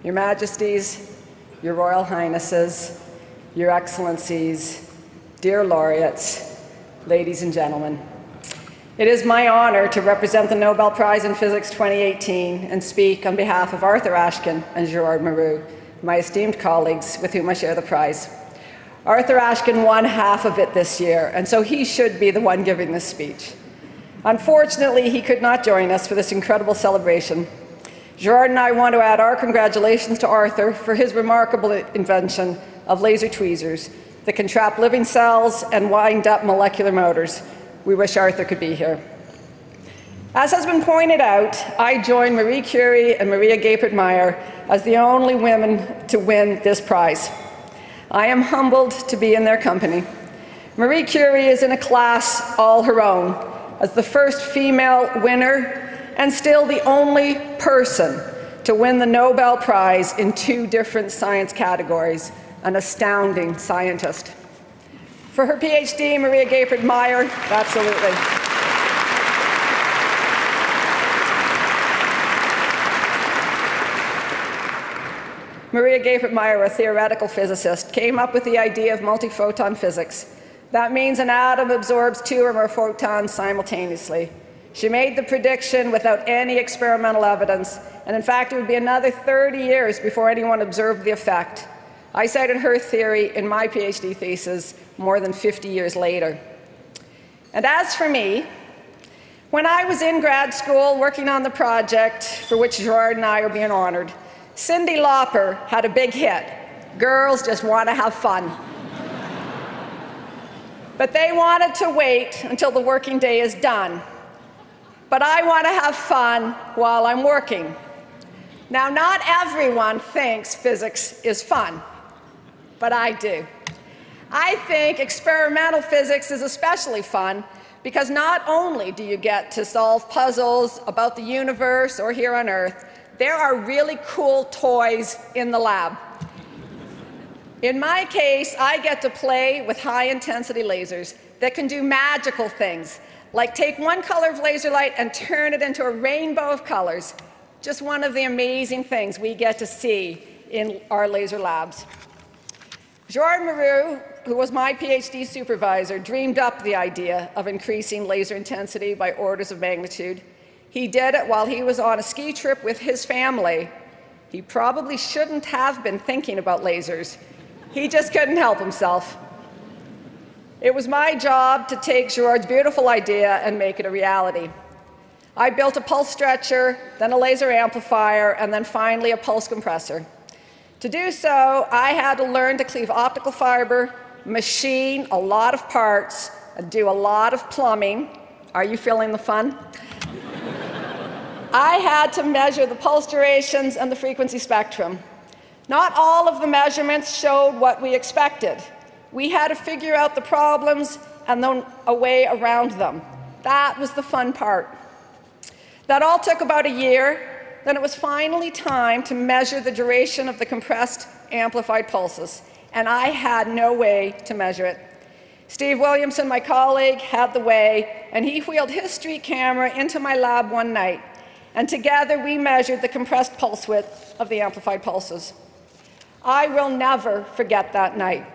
Your Majesties, Your Royal Highnesses, Your Excellencies, dear laureates, ladies and gentlemen. It is my honor to represent the Nobel Prize in Physics 2018 and speak on behalf of Arthur Ashkin and Gerard Mourou, my esteemed colleagues with whom I share the prize. Arthur Ashkin won half of it this year, and so he should be the one giving this speech. Unfortunately, he could not join us for this incredible celebration. Gerard and I want to add our congratulations to Arthur for his remarkable invention of laser tweezers that can trap living cells and wind up molecular motors. We wish Arthur could be here. As has been pointed out, I join Marie Curie and Maria Gaypert-Meyer as the only women to win this prize. I am humbled to be in their company. Marie Curie is in a class all her own, as the first female winner and still the only person to win the Nobel Prize in 2 different science categories, an astounding scientist. For her PhD, Maria Gaypert-Meyer, absolutely. Maria Gaypert-Meyer, a theoretical physicist, came up with the idea of multiphoton physics. That means an atom absorbs 2 or more photons simultaneously. She made the prediction without any experimental evidence, and in fact, it would be another 30 years before anyone observed the effect. I cited her theory in my PhD thesis more than 50 years later. And as for me, when I was in grad school working on the project for which Gerard and I are being honored, Cyndi Lauper had a big hit, Girls Just Want to Have Fun. But they wanted to wait until the working day is done. But I want to have fun while I'm working. Now, not everyone thinks physics is fun, but I do. I think experimental physics is especially fun because not only do you get to solve puzzles about the universe or here on Earth, there are really cool toys in the lab. In my case, I get to play with high-intensity lasers that can do magical things, like take one color of laser light and turn it into a rainbow of colors. Just one of the amazing things we get to see in our laser labs. Gerard Mourou, who was my PhD supervisor, dreamed up the idea of increasing laser intensity by orders of magnitude. He did it while he was on a ski trip with his family. He probably shouldn't have been thinking about lasers. He just couldn't help himself. It was my job to take Gerard's beautiful idea and make it a reality. I built a pulse stretcher, then a laser amplifier, and then finally a pulse compressor. To do so, I had to learn to cleave optical fiber, machine a lot of parts, and do a lot of plumbing. Are you feeling the fun? I had to measure the pulse durations and the frequency spectrum. Not all of the measurements showed what we expected. We had to figure out the problems and then a way around them. That was the fun part. That all took about a year. Then it was finally time to measure the duration of the compressed amplified pulses, and I had no way to measure it. Steve Williamson, my colleague, had the way, and he wheeled his street camera into my lab one night, and together we measured the compressed pulse width of the amplified pulses. I will never forget that night.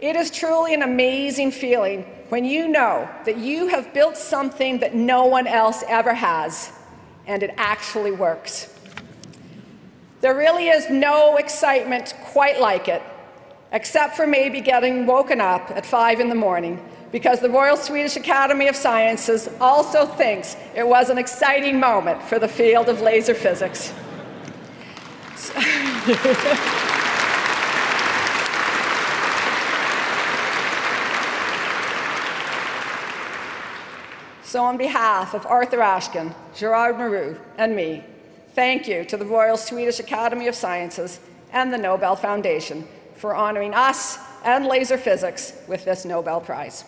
It is truly an amazing feeling when you know that you have built something that no one else ever has, and it actually works. There really is no excitement quite like it, except for maybe getting woken up at 5 in the morning because the Royal Swedish Academy of Sciences also thinks it was an exciting moment for the field of laser physics. So on behalf of Arthur Ashkin, Gerard Mourou, and me, thank you to the Royal Swedish Academy of Sciences and the Nobel Foundation for honoring us and laser physics with this Nobel Prize.